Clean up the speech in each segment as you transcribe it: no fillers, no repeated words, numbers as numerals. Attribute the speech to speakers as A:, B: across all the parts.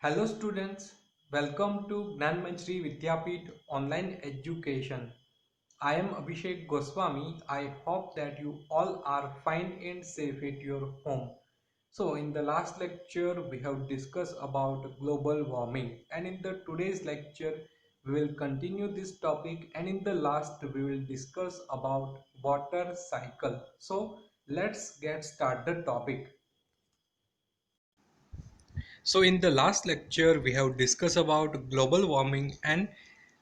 A: Hello students, welcome to Gnan Manjri Vidyapeeth online education. I am Abhishek Goswami. I hope that you all are fine and safe at your home. So in the last lecture we have discussed about global warming, and in the today's lecture we will continue this topic, and in the last we will discuss about water cycle. So let's get start the topic. So in the last lecture we have discussed about global warming, and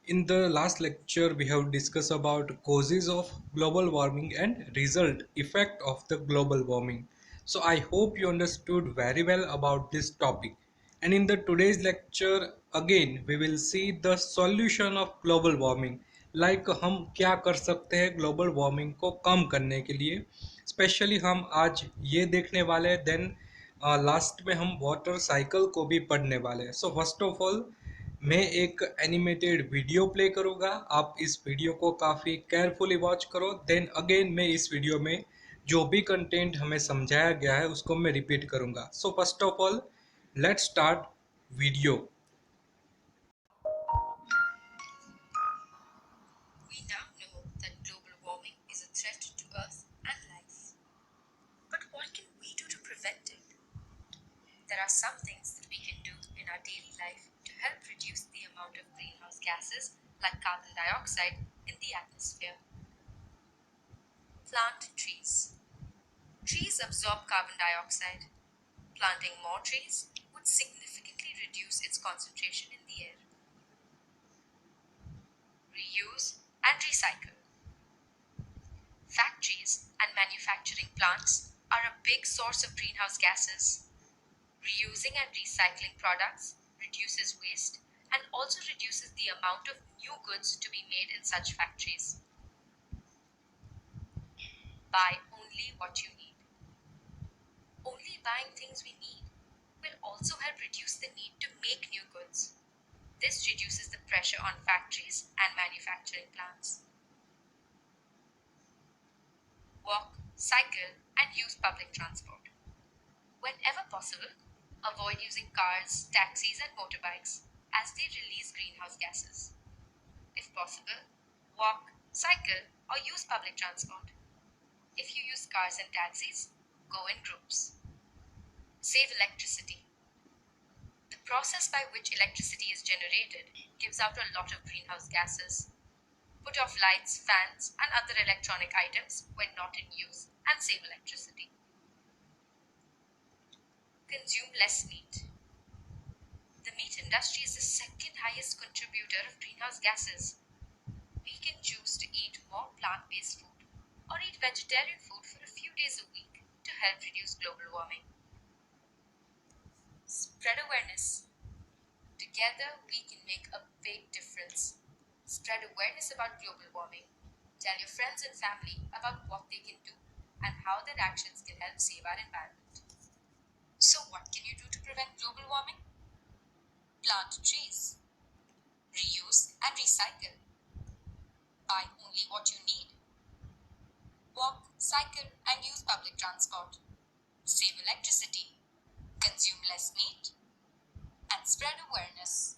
A: in the last lecture we have discussed about causes of global warming and result effect of the global warming. So I hope you understood very well about this topic. And in the today's lecture again we will see the solution of global warming, like हम क्या कर सकते हैं global warming को कम करने के लिए. Specially हम आज ये देखने वाले हैं, देन लास्ट में हम वाटर साइकिल को भी पढ़ने वाले हैं. सो फर्स्ट ऑफ ऑल मैं एक एनिमेटेड वीडियो प्ले करूँगा. आप इस वीडियो को काफ़ी केयरफुली वॉच करो. देन अगेन मैं इस वीडियो में जो भी कंटेंट हमें समझाया गया है उसको मैं रिपीट करूँगा. So first of all let's start video.
B: We now know that global warming is a threat to Earth and life. But what can we do to prevent it? There are some things that we can do in our daily life to help reduce the amount of greenhouse gases like carbon dioxide in the atmosphere. Plant trees. Trees absorb carbon dioxide. Planting more trees would significantly reduce its concentration in the air. Reuse and recycle. Factories and manufacturing plants are a big source of greenhouse gases. Reusing and recycling products reduces waste and also reduces the amount of new goods to be made in such factories. Buy only what you need. Only buying things we need will also help reduce the need to make new goods. This reduces the pressure on factories and manufacturing plants. Walk, cycle, and use public transport. Whenever possible, avoid using cars, taxis, and motorbikes as they release greenhouse gases. If possible, walk, cycle, or use public transport. If you use cars and taxis, go in groups. Save electricity. The process by which electricity is generated gives out a lot of greenhouse gases. Put off lights, fans, and other electronic items when not in use and save electricity. Consume less meat. The meat industry is the second highest contributor of greenhouse gases. We can choose to eat more plant-based food or eat vegetarian food for a few days a week to help reduce global warming. Spread awareness. Together, we can make a big difference. Spread awareness about global warming. Tell your friends and family about what they can do and how their actions can help save our environment. So, what can you do to prevent global warming? Plant trees. Reuse and recycle. Buy only what you need. Walk, cycle, and use public transport. Save electricity. Consume less meat. And spread awareness.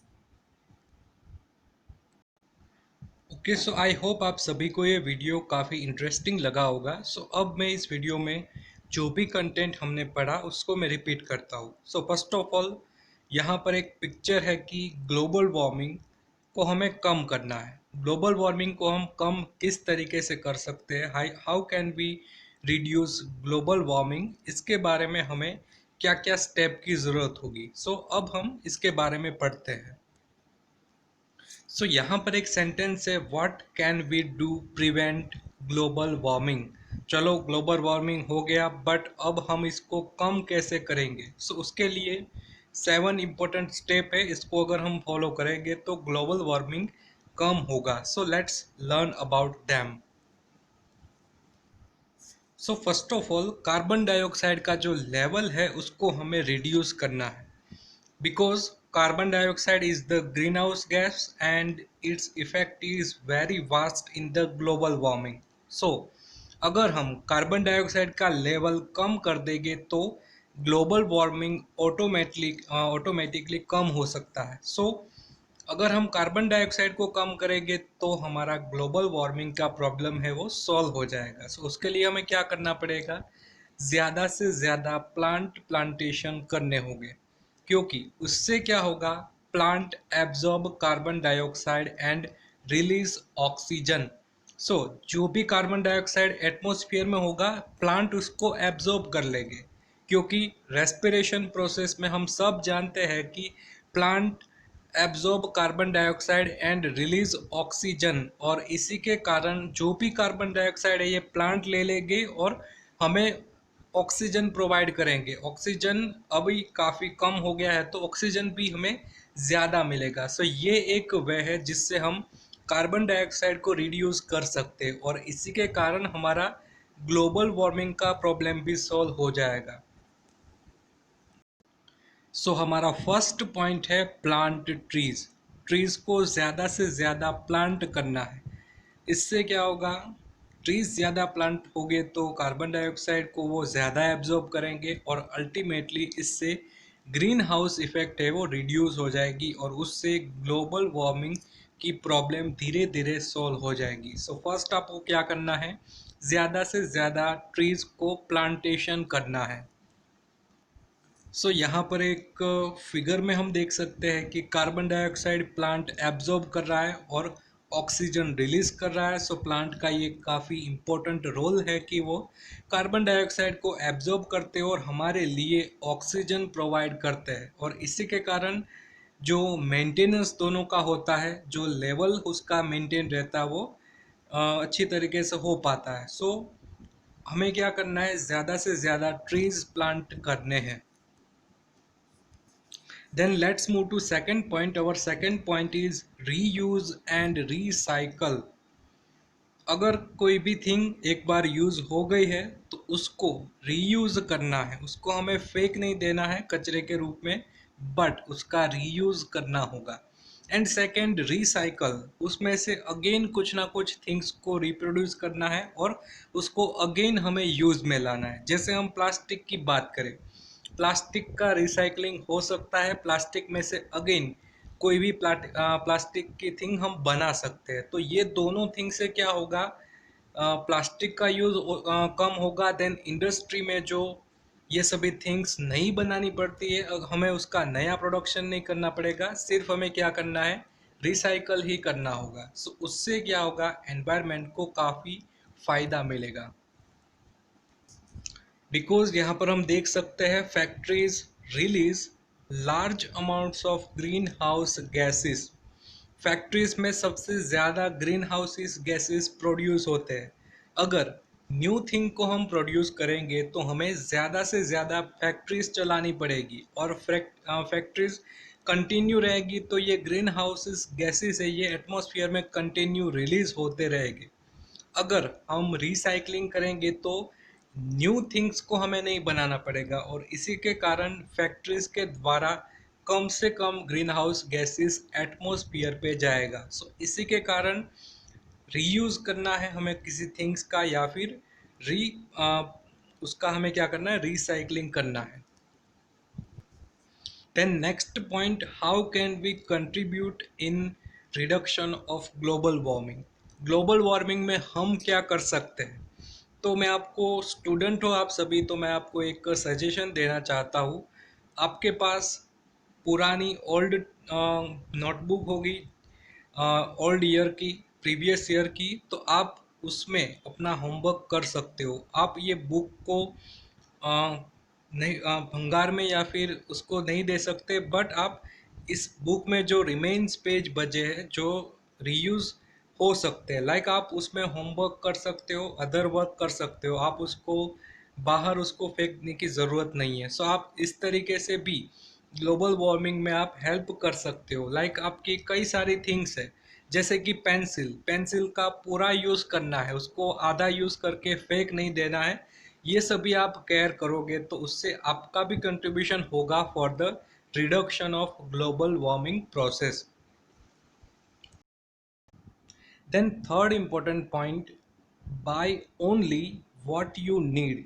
A: Okay, so I hope आप सभी को ये video काफ़ी interesting लगा होगा. सो अब मैं इस वीडियो में जो भी कंटेंट हमने पढ़ा उसको मैं रिपीट करता हूँ. सो फर्स्ट ऑफ ऑल यहाँ पर एक पिक्चर है कि ग्लोबल वार्मिंग को हमें कम करना है. ग्लोबल वार्मिंग को हम कम किस तरीके से कर सकते हैं, how can we reduce global warming, इसके बारे में हमें क्या क्या स्टेप की ज़रूरत होगी. सो अब हम इसके बारे में पढ़ते हैं. सो यहाँ पर एक सेंटेंस है, what can we do prevent global warming. चलो ग्लोबल वार्मिंग हो गया, बट अब हम इसको कम कैसे करेंगे. सो उसके लिए 7 इम्पोर्टेंट स्टेप है. इसको अगर हम फॉलो करेंगे तो ग्लोबल वार्मिंग कम होगा. So let's learn about them. So first of all carbon dioxide का जो लेवल है उसको हमें रिड्यूस करना है, because carbon dioxide is the greenhouse gas and its effect is very vast in the global warming. So अगर हम carbon dioxide का लेवल कम कर देंगे तो ग्लोबल वार्मिंग ऑटोमेटिकली कम हो सकता है। अगर हम कार्बन डाइऑक्साइड को कम करेंगे तो हमारा ग्लोबल वार्मिंग का प्रॉब्लम है वो सॉल्व हो जाएगा। उसके लिए हमें क्या करना पड़ेगा, ज़्यादा से ज़्यादा प्लांटेशन करने होंगे, क्योंकि उससे क्या होगा, plant absorb carbon dioxide and release oxygen. जो भी कार्बन डाइऑक्साइड एटमॉस्फेयर में होगा, प्लांट उसको एब्जॉर्ब कर लेंगे, क्योंकि रेस्पिरेशन प्रोसेस में हम सब जानते हैं कि plant absorb carbon dioxide and release oxygen, और इसी के कारण जो भी कार्बन डाइऑक्साइड है ये प्लांट ले लेंगे और हमें ऑक्सीजन प्रोवाइड करेंगे। ऑक्सीजन अभी काफ़ी कम हो गया है तो ऑक्सीजन भी हमें ज़्यादा मिलेगा। ये एक वे है जिससे हम कार्बन डाइऑक्साइड को रिड्यूस कर सकते हैं, और इसी के कारण हमारा ग्लोबल वार्मिंग का प्रॉब्लम भी सॉल्व हो जाएगा। हमारा फर्स्ट पॉइंट है प्लांट ट्रीज। ट्रीज को ज़्यादा से ज़्यादा प्लांट करना है। इससे क्या होगा, ट्रीज ज़्यादा प्लांट होंगे तो कार्बन डाइऑक्साइड को वो ज़्यादा एब्जॉर्ब करेंगे, और अल्टीमेटली इससे ग्रीन हाउस इफेक्ट है वो रिड्यूस हो जाएगी, और उससे ग्लोबल वार्मिंग की प्रॉब्लम धीरे धीरे सॉल्व हो जाएगी। फर्स्ट आपको क्या करना है, ज़्यादा से ज़्यादा ट्रीज को प्लांटेशन करना है। यहाँ पर एक फिगर में हम देख सकते हैं कि कार्बन डाइऑक्साइड प्लांट एब्जॉर्ब कर रहा है और ऑक्सीजन रिलीज कर रहा है। प्लांट का ये काफ़ी इम्पोर्टेंट रोल है कि वो कार्बन डाइऑक्साइड को एब्जॉर्ब करते हैं और हमारे लिए ऑक्सीजन प्रोवाइड करते हैं, और इसी के कारण जो मेंटेनेंस दोनों का होता है, जो लेवल उसका मेंटेन रहता है वो अच्छी तरीके से हो पाता है। हमें क्या करना है, ज़्यादा से ज़्यादा ट्रीज प्लांट करने हैं। Then let's move to second point. Our second point is reuse and recycle. अगर कोई भी थिंग एक बार यूज हो गई है तो उसको रीयूज करना है, उसको हमें फेंक नहीं देना है कचरे के रूप में, बट उसका रीयूज करना होगा। एंड सेकेंड रिसाइकल, उसमें से अगेन कुछ ना कुछ थिंग्स को रिप्रोड्यूस करना है और उसको अगेन हमें यूज में लाना है। जैसे हम प्लास्टिक की बात करें, प्लास्टिक का रिसाइकलिंग हो सकता है, प्लास्टिक में से अगेन कोई भी प्लास्टिक की थिंग हम बना सकते हैं। तो ये दोनों थिंग से क्या होगा, प्लास्टिक का यूज़ कम होगा। देन इंडस्ट्री में जो ये सभी थिंग्स नहीं बनानी पड़ती है, हमें उसका नया प्रोडक्शन नहीं करना पड़ेगा, सिर्फ हमें क्या करना है, रिसाइकल ही करना होगा। उससे क्या होगा, एनवायरनमेंट को काफ़ी फ़ायदा मिलेगा। बिकॉज यहाँ पर हम देख सकते हैं factories release large amounts of green house gases. Factories में सबसे ज़्यादा ग्रीन हाउसेस गैसेस प्रोड्यूस होते हैं। अगर न्यू थिंग को हम प्रोड्यूस करेंगे तो हमें ज़्यादा से ज़्यादा फैक्ट्रीज चलानी पड़ेगी, और फैक्ट्रीज कंटिन्यू रहेगी तो ये ग्रीन हाउसेस गैसेस है ये एटमॉस्फेयर में कंटिन्यू रिलीज होते रहेंगे। अगर हम रिसाइकलिंग करेंगे तो न्यू थिंग्स को हमें नहीं बनाना पड़ेगा, और इसी के कारण फैक्ट्रीज के द्वारा कम से कम ग्रीन हाउस गैसेस एटमॉस्फेयर पे जाएगा। इसी के कारण रीयूज करना है हमें किसी थिंग्स का, या फिर री उसका हमें क्या करना है, रिसाइकलिंग करना है। Then next point, how can we contribute in reduction of global warming? Global warming में हम क्या कर सकते हैं? तो मैं आपको, स्टूडेंट हो आप सभी, तो मैं आपको एक सजेशन देना चाहता हूँ। आपके पास पुरानी ओल्ड नोटबुक होगी, ओल्ड ईयर की, प्रीवियस ईयर की, तो आप उसमें अपना होमवर्क कर सकते हो। आप ये बुक को नहीं भंगार में या फिर उसको नहीं दे सकते, बट आप इस बुक में जो रिमेन्स पेज बचे हैं जो रीयूज हो सकते हैं, लाइक आप उसमें होमवर्क कर सकते हो, अदर वर्क कर सकते हो, आप उसको बाहर उसको फेंकने की ज़रूरत नहीं है। आप इस तरीके से भी ग्लोबल वार्मिंग में आप हेल्प कर सकते हो। लाइक आपकी कई सारी थिंग्स है, जैसे कि पेंसिल, पेंसिल का पूरा यूज़ करना है, उसको आधा यूज़ करके फेंक नहीं देना है। ये सभी आप केयर करोगे तो उससे आपका भी कंट्रीब्यूशन होगा for the reduction of global warming process. Then third important point, buy only what you need.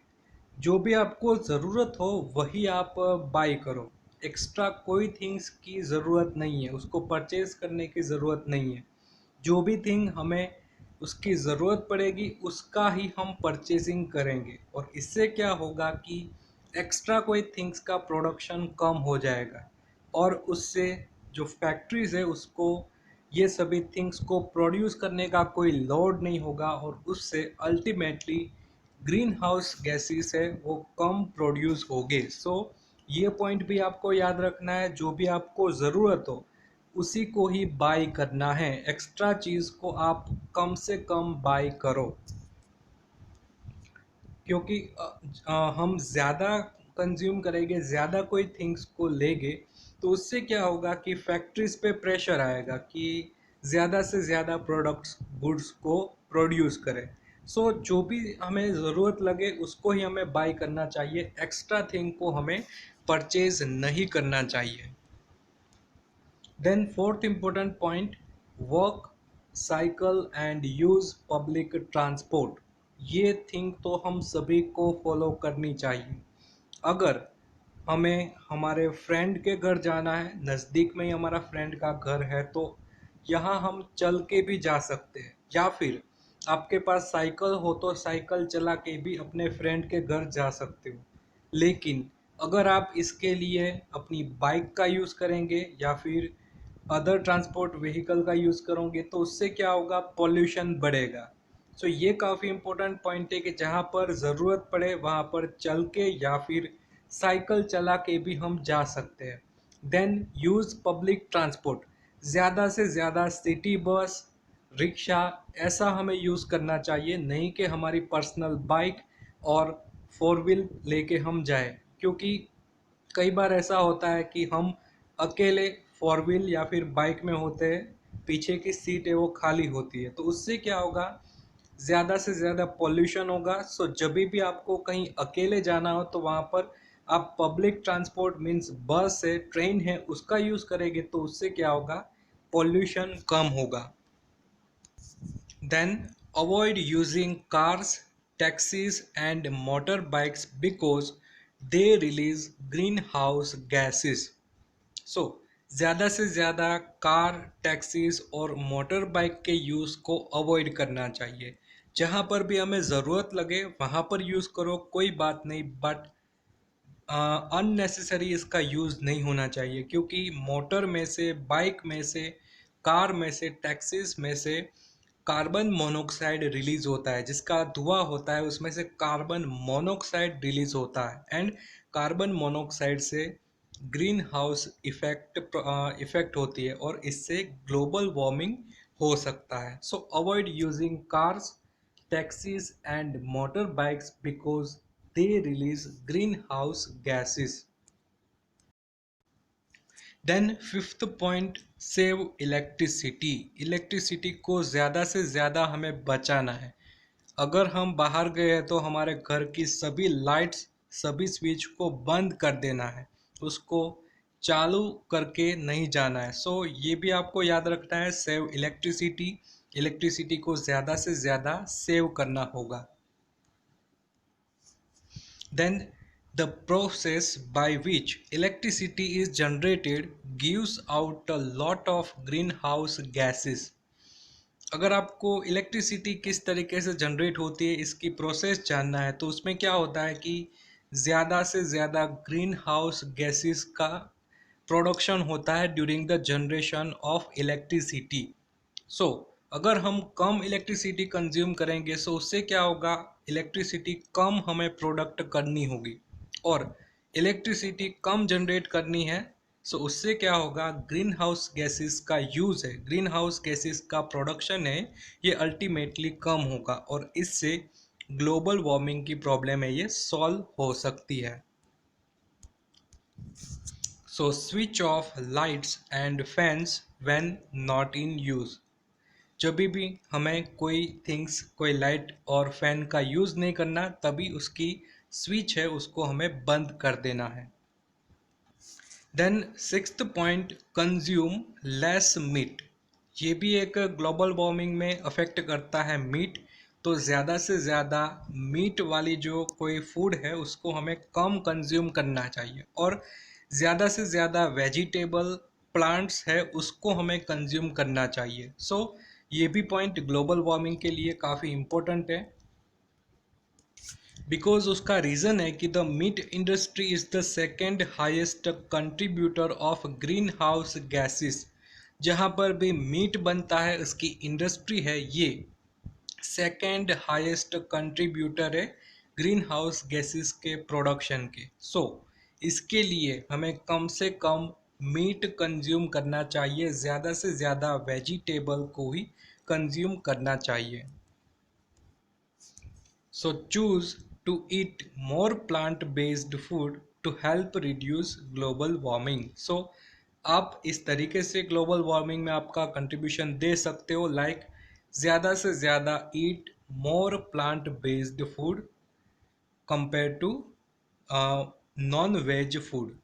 A: जो भी आपको ज़रूरत हो वही आप बाय करो। एक्स्ट्रा कोई थिंग्स की ज़रूरत नहीं है, उसको परचेज़ करने की ज़रूरत नहीं है। जो भी थिंग हमें उसकी ज़रूरत पड़ेगी उसका ही हम परचेजिंग करेंगे, और इससे क्या होगा कि एक्स्ट्रा कोई थिंग्स का प्रोडक्शन कम हो जाएगा, और उससे जो फैक्ट्रीज़ है उसको ये सभी थिंग्स को प्रोड्यूस करने का कोई लोड नहीं होगा, और उससे अल्टीमेटली ग्रीन हाउस गैसेस है वो कम प्रोड्यूस होंगे। सो ये पॉइंट भी आपको याद रखना है, जो भी आपको ज़रूरत हो उसी को ही बाय करना है, एक्स्ट्रा चीज़ को आप कम से कम बाय करो। क्योंकि हम ज़्यादा कंज्यूम करेंगे, ज़्यादा कोई थिंग्स को लेंगे, तो उससे क्या होगा कि फैक्ट्रीज पे प्रेशर आएगा कि ज़्यादा से ज़्यादा प्रोडक्ट्स गुड्स को प्रोड्यूस करें। सो जो भी हमें ज़रूरत लगे उसको ही हमें बाय करना चाहिए, एक्स्ट्रा थिंग को हमें परचेज नहीं करना चाहिए। Then fourth important point, work, cycle and use public transport। ये थिंग तो हम सभी को फॉलो करनी चाहिए। अगर हमें हमारे फ्रेंड के घर जाना है, नज़दीक में ही हमारा फ्रेंड का घर है, तो यहाँ हम चल के भी जा सकते हैं, या फिर आपके पास साइकिल हो तो साइकिल चला के भी अपने फ्रेंड के घर जा सकते हो। लेकिन अगर आप इसके लिए अपनी बाइक का यूज़ करेंगे या फिर अदर ट्रांसपोर्ट व्हीकल का यूज़ करोगे तो उससे क्या होगा, पॉल्यूशन बढ़ेगा। सो ये काफ़ी इंपॉर्टेंट पॉइंट है कि जहाँ पर ज़रूरत पड़े वहाँ पर चल के या फिर साइकिल चला के भी हम जा सकते हैं। देन यूज़ पब्लिक ट्रांसपोर्ट, ज़्यादा से ज़्यादा सिटी बस, रिक्शा, ऐसा हमें यूज़ करना चाहिए, नहीं कि हमारी पर्सनल बाइक और फोर व्हील लेके हम जाएं। क्योंकि कई बार ऐसा होता है कि हम अकेले फोर व्हील या फिर बाइक में होते हैं, पीछे की सीट है वो खाली होती है, तो उससे क्या होगा, ज़्यादा से ज़्यादा पॉल्यूशन होगा। सो जब भी आपको कहीं अकेले जाना हो तो वहाँ पर आप पब्लिक ट्रांसपोर्ट मीन्स बस है, ट्रेन है, उसका यूज़ करेंगे तो उससे क्या होगा, पॉल्यूशन कम होगा। Then avoid using cars, taxis and motorbikes because they release greenhouse gases. So ज़्यादा से ज़्यादा कार, टैक्सीज और मोटर बाइक के यूज़ को अवॉइड करना चाहिए। जहाँ पर भी हमें ज़रूरत लगे वहाँ पर यूज़ करो, कोई बात नहीं, बट अननेसेसरी इसका यूज़ नहीं होना चाहिए। क्योंकि मोटर में से, बाइक में से, कार में से, टैक्सीज में से कार्बन मोनोऑक्साइड रिलीज होता है, जिसका धुआं होता है उसमें से कार्बन मोनोऑक्साइड रिलीज होता है, एंड कार्बन मोनोऑक्साइड से ग्रीन हाउस इफेक्ट होती है, और इससे ग्लोबल वार्मिंग हो सकता है। So avoid using cars, taxis and motorbikes because they release greenhouse gases. Then fifth point, save electricity. Electricity को ज़्यादा से ज़्यादा हमें बचाना है। अगर हम बाहर गए हैं तो हमारे घर की सभी लाइट्स, सभी स्विच को बंद कर देना है, उसको चालू करके नहीं जाना है। सो ये भी आपको याद रखना है, सेव इलेक्ट्रिसिटी, इलेक्ट्रिसिटी को ज़्यादा से ज़्यादा सेव करना होगा। Then the process by which electricity is generated gives out a lot of greenhouse gases। अगर आपको इलेक्ट्रिसिटी किस तरीके से जनरेट होती है इसकी प्रोसेस जानना है तो उसमें क्या होता है कि ज़्यादा से ज़्यादा ग्रीन हाउस गैसेस का प्रोडक्शन होता है during the generation of electricity. So अगर हम कम इलेक्ट्रिसिटी कंज्यूम करेंगे सो उससे क्या होगा, इलेक्ट्रिसिटी कम हमें प्रोडक्ट करनी होगी, और इलेक्ट्रिसिटी कम जनरेट करनी है। सो उससे क्या होगा, ग्रीन हाउस गैसेस का यूज़ है, ग्रीन हाउस गैसेस का प्रोडक्शन है, ये अल्टीमेटली कम होगा, और इससे ग्लोबल वार्मिंग की प्रॉब्लम है ये सॉल्व हो सकती है। So switch off lights and fans when not in use. जब भी हमें कोई थिंग्स, कोई लाइट और फैन का यूज़ नहीं करना, तभी उसकी स्विच है उसको हमें बंद कर देना है। Then sixth point, consume less meat. ये भी एक ग्लोबल वार्मिंग में अफेक्ट करता है मीट, तो ज़्यादा से ज़्यादा मीट वाली जो कोई फूड है उसको हमें कम कंज्यूम करना चाहिए, और ज़्यादा से ज़्यादा वेजिटेबल प्लांट्स है उसको हमें कंज्यूम करना चाहिए। ये भी पॉइंट ग्लोबल वार्मिंग के लिए काफ़ी इम्पोर्टेंट है, बिकॉज उसका रीज़न है कि the meat industry is the second highest contributor of green house gases. जहाँ पर भी मीट बनता है उसकी इंडस्ट्री है, ये सेकेंड हाईएस्ट कंट्रीब्यूटर है ग्रीन हाउस गैसेस के प्रोडक्शन के। इसके लिए हमें कम से कम मीट कंज्यूम करना चाहिए, ज़्यादा से ज़्यादा वेजिटेबल को ही कंज्यूम करना चाहिए। Choose to eat more plant-based food to help reduce global warming. आप इस तरीके से ग्लोबल वार्मिंग में आपका कंट्रीब्यूशन दे सकते हो, लाइक ज़्यादा से ज़्यादा eat more plant based food compare to non veg food.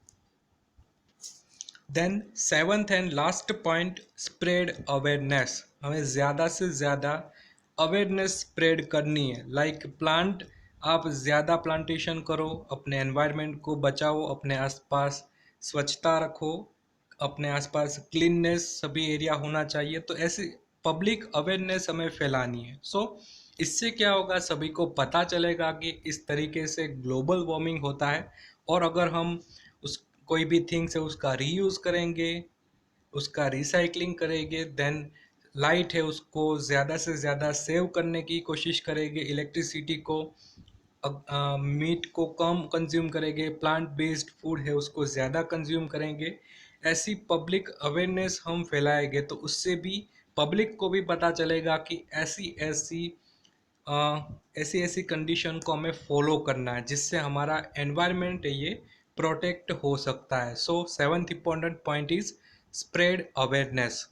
A: Then seventh and last point, spread awareness. हमें ज़्यादा से ज़्यादा अवेयरनेस स्प्रेड करनी है, लाइक प्लांट, आप ज़्यादा प्लांटेशन करो, अपने एनवायरनमेंट को बचाओ, अपने आसपास स्वच्छता रखो, अपने आसपास क्लीननेस सभी एरिया होना चाहिए। तो ऐसी पब्लिक अवेयरनेस हमें फैलानी है। इससे क्या होगा, सभी को पता चलेगा कि इस तरीके से ग्लोबल वार्मिंग होता है, और अगर हम उस कोई भी थिंग्स है उसका रीयूज़ करेंगे, उसका रिसाइकलिंग करेंगे, देन लाइट है उसको ज़्यादा से ज़्यादा सेव करने की कोशिश करेंगे, इलेक्ट्रिसिटी को, मीट को कम कंज्यूम करेंगे, प्लांट बेस्ड फूड है उसको ज़्यादा कंज्यूम करेंगे। ऐसी पब्लिक अवेयरनेस हम फैलाएंगे तो उससे भी पब्लिक को भी पता चलेगा कि ऐसी ऐसी कंडीशन को हमें फॉलो करना है, जिससे हमारा एनवायरनमेंट है ये प्रोटेक्ट हो सकता है। Seventh important point is spread awareness.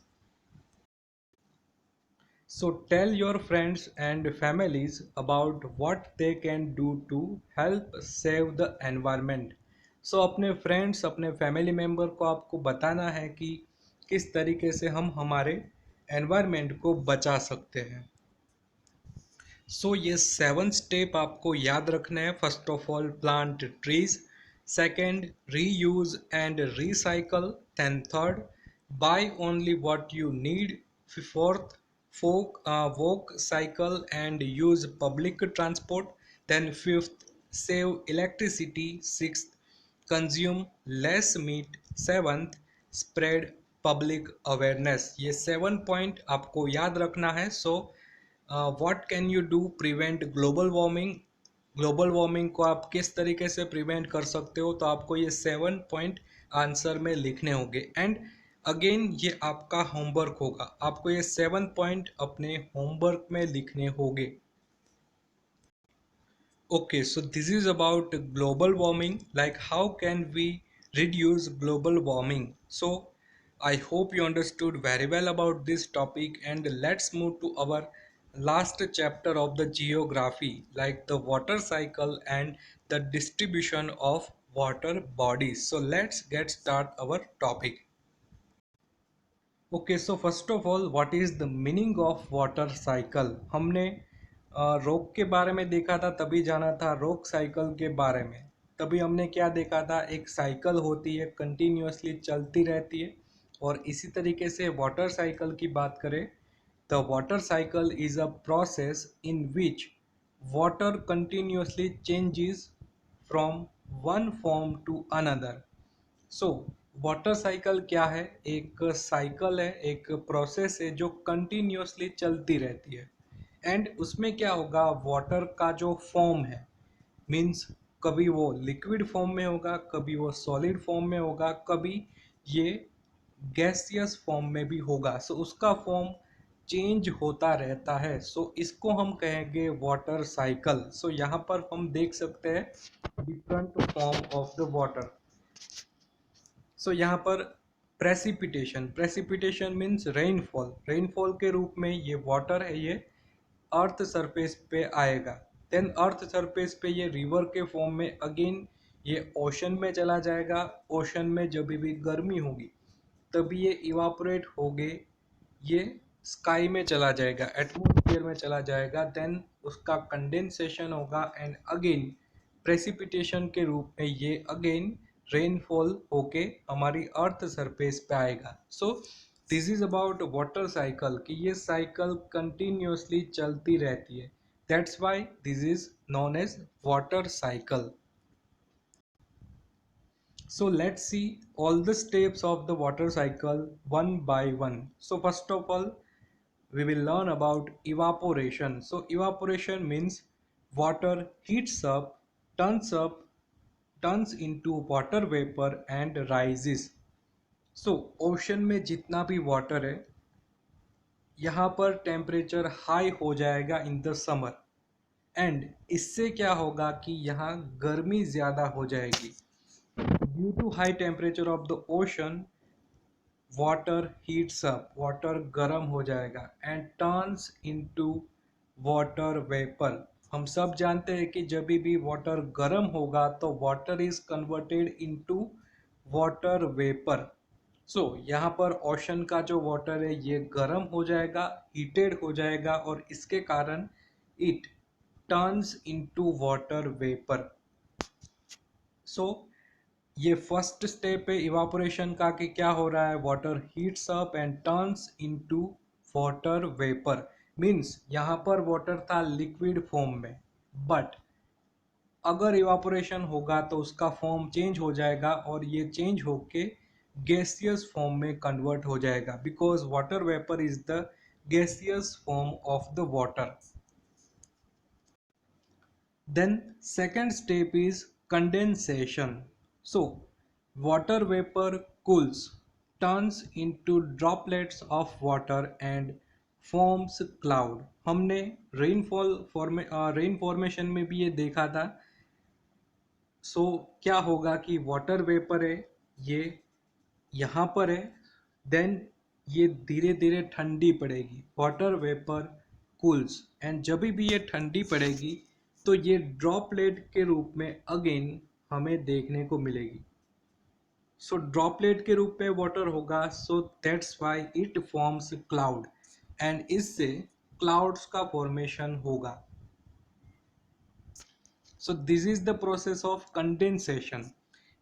A: Tell your friends and families about what they can do to help save the environment. अपने फ्रेंड्स, अपने फैमिली मेम्बर को आपको बताना है कि किस तरीके से हम हमारे एनवायरनमेंट को बचा सकते हैं। ये 7 स्टेप आपको याद रखना है। First of all, plant trees. Second, reuse and recycle. Then third, buy only what you need. Fourth, walk, cycle and use public transport. Then fifth, save electricity. Sixth, consume less meat. Seventh, spread public awareness। ये 7 point आपको याद रखना है। What can you do prevent global warming. Global warming को आप किस तरीके से प्रिवेंट कर सकते हो, तो आपको ये 7 पॉइंट आंसर में लिखने होंगे। एंड अगेन ये आपका होमवर्क होगा, आपको ये 7 पॉइंट अपने होमवर्क में लिखने होंगे। Okay, so this is about global warming, like how can we reduce global warming. I hope you understood very well about this topic, and let's move to our last chapter of the geography, like the water cycle and the distribution of water bodies. So let's get start our topic. Okay, so first of all, what is the meaning of water cycle. हमने रोग के बारे में देखा था, तभी जाना था रोग साइकिल के बारे में। तभी हमने क्या देखा था, एक साइकिल होती है, कंटिन्यूसली चलती रहती है। और इसी तरीके से वाटर साइकिल की बात करें, the water cycle is a process in which water continuously changes from one form to another. So water cycle क्या है, एक साइकिल है, एक प्रोसेस है जो कंटिन्यूसली चलती रहती है। एंड उसमें क्या होगा, वाटर का जो फॉर्म है, मीन्स कभी वो लिक्विड फॉर्म में होगा, कभी वो सॉलिड फॉर्म में होगा, कभी ये गैसियस फॉर्म में भी होगा। उसका फॉर्म चेंज होता रहता है। इसको हम कहेंगे वाटर साइकिल। यहाँ पर हम देख सकते हैं different form of the water. यहाँ पर प्रेसिपिटेशन मीन्स रेनफॉल के रूप में ये वाटर है, ये अर्थ सरफेस पे आएगा। देन अर्थ सरफेस पे ये रिवर के फॉर्म में अगेन ये ओशन में चला जाएगा। ओशन में जब भी गर्मी होगी तभी ये इवापोरेट होगे, ये स्काई में चला जाएगा, एटमॉस्फेयर में चला जाएगा, देन उसका कंडेंसेशन होगा एंड अगेन प्रेसिपिटेशन के रूप में ये अगेन रेनफॉल होके हमारी अर्थ सरफेस पे आएगा। So this is about water cycle कि ये साइकिल कंटिन्यूसली चलती रहती है, that's why this is known as water cycle. So let's see all the steps of the water cycle one by one. So first of all, we will learn about evaporation. So evaporation means water heats up, turns into water vapor and rises. So ocean में जितना भी water है, यहाँ पर temperature high हो जाएगा in the summer, and इससे क्या होगा कि यहाँ गर्मी ज़्यादा हो जाएगी। Due to high temperature of the ocean, water heats up, water गर्म हो जाएगा and turns into water vapour. हम सब जानते हैं कि जब भी वाटर गर्म होगा तो water is converted into water vapour. So यहाँ पर ओशन का जो वाटर है ये गर्म हो जाएगा, हीटेड हो जाएगा और इसके कारण it turns into water vapour. So ये फर्स्ट स्टेप है इवापोरेशन का कि क्या हो रहा है, water heats up and turns into water vapour. Means यहाँ पर वाटर था लिक्विड फॉर्म में, बट अगर इवापोरेशन होगा तो उसका फॉर्म चेंज हो जाएगा और ये चेंज होके गैसियस फॉर्म में कन्वर्ट हो जाएगा, because water vapour is the gaseous form of the water. Then second step is condensation. So water vapor cools, turns into droplets of water and forms cloud. हमने rain formation में भी ये देखा था। सो क्या होगा कि वाटर वेपर है, ये यहाँ पर है, देन ये धीरे धीरे ठंडी पड़ेगी, वाटर वेपर कूल्स, एंड जब भी ये ठंडी पड़ेगी तो ये ड्रॉपलेट के रूप में अगेन हमें देखने को मिलेगी। सो ड्रॉपलेट के रूप में वाटर होगा, so that's why it forms cloud, and इससे क्लाउड्स का फॉर्मेशन होगा। So this is the process of condensation.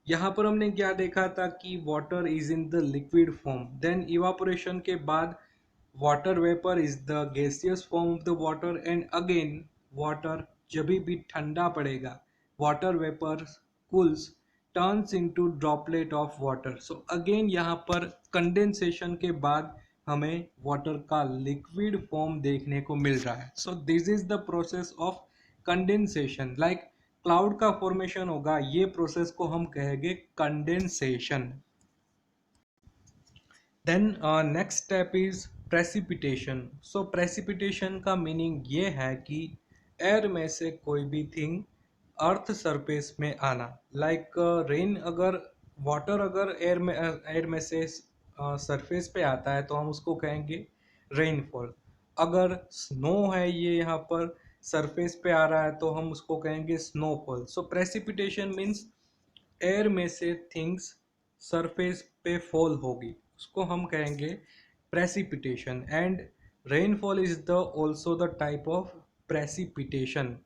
A: यहाँ पर हमने क्या देखा था कि water is in the liquid form, then evaporation के बाद water vapour is the gaseous form of the water, and again water जब भी ठंडा पड़ेगा, water vapour cools, turns into droplet of water. So again यहाँ पर कंडेंसेशन के बाद हमें वाटर का लिक्विड फॉर्म देखने को मिल रहा है। So this is the process of condensation. Like cloud का फॉर्मेशन होगा, ये प्रोसेस को हम कहेंगे condensation. Then next step is precipitation. So precipitation का मीनिंग ये है कि एयर में से कोई भी थिंग अर्थ सरफेस में आना। लाइक रेन, अगर वाटर अगर एयर में से सरफेस पे आता है तो हम उसको कहेंगे रेनफॉल। अगर स्नो है ये यहाँ पर सरफेस पे आ रहा है तो हम उसको कहेंगे स्नोफॉल। सो प्रेसिपिटेशन मीन्स एयर में से थिंग्स सरफेस पे फॉल होगी, उसको हम कहेंगे precipitation, and rainfall is the also the type of precipitation.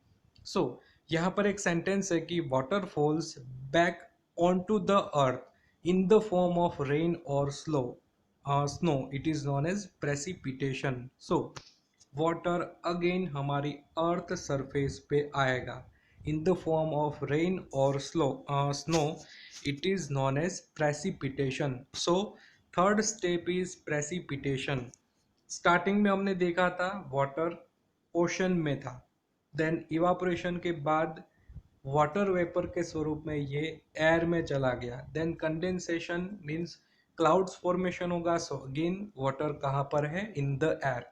A: So यहाँ पर एक सेंटेंस है कि water falls back on to the earth in the form of rain और snow, it is known as precipitation. So water again हमारी earth surface पे आएगा in the form of rain or snow, it is known as precipitation. So third step is precipitation. Starting में हमने देखा था water ocean में था, then evaporation के बाद वाटर वेपर के स्वरूप में ये एयर में चला गया, then condensation means clouds formation होगा, सो अगेन वाटर कहाँ पर है, in the air.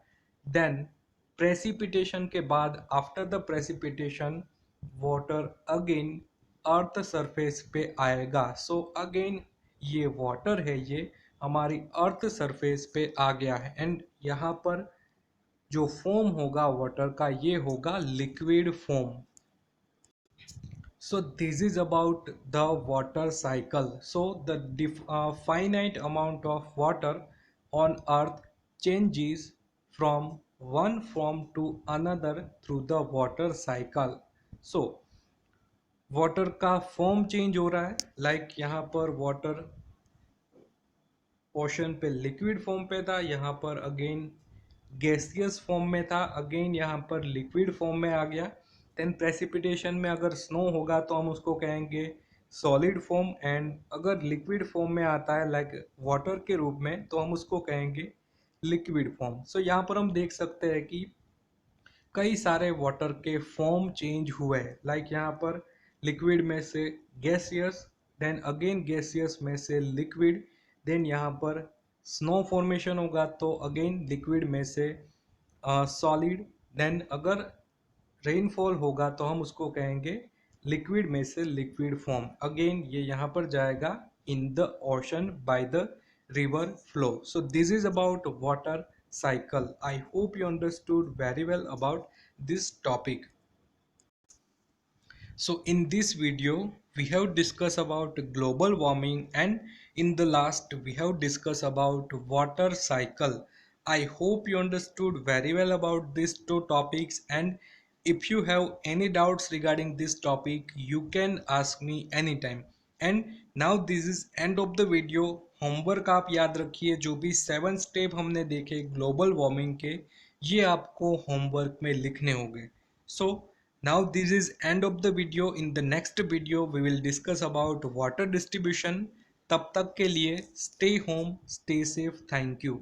A: Then precipitation के बाद after the precipitation water again earth surface पे आएगा। सो अगेन ये वाटर है, ये हमारी अर्थ सरफेस पे आ गया है, एंड यहाँ पर जो फॉर्म होगा वाटर का ये होगा liquid form. So this is about the water cycle. So the finite amount of water on earth changes from one form to another through the water cycle. So water का form change हो रहा है, like यहाँ पर water ocean पे liquid form पे था, यहाँ पर अगेन गैसियस फॉर्म में था, अगेन यहाँ पर लिक्विड फॉर्म में आ गया। देन प्रेसिपिटेशन में अगर स्नो होगा तो हम उसको कहेंगे सॉलिड फॉर्म, एंड अगर लिक्विड फॉर्म में आता है लाइक वाटर के रूप में तो हम उसको कहेंगे लिक्विड फॉर्म। सो यहाँ पर हम देख सकते हैं कि कई सारे वाटर के फॉर्म चेंज हुए हैं, लाइक यहाँ पर लिक्विड में से गैसियस, देन अगेन गैसियस में से लिक्विड, देन यहाँ पर स्नो फॉर्मेशन होगा तो अगेन लिक्विड में से सॉलिड, देन अगर रेनफॉल होगा तो हम उसको कहेंगे लिक्विड में से लिक्विड फॉर्म। अगेन ये यहाँ पर जाएगा in the ocean by the river flow. So this is about water cycle. I hope you understood very well about this topic. So in this video we have discussed about global warming, and in the last we have discussed about water cycle. I hope you understood very well about these two topics, and if you have any doubts regarding this topic you can ask me anytime. And now this is end of the video. Homework आप याद रखिए, जो भी 7 step हमने देखे global warming के, ये आपको होमवर्क में लिखने होंगे। So now this is end of the video. In the next video we will discuss about water distribution. तब तक के लिए stay home, stay safe, thank you.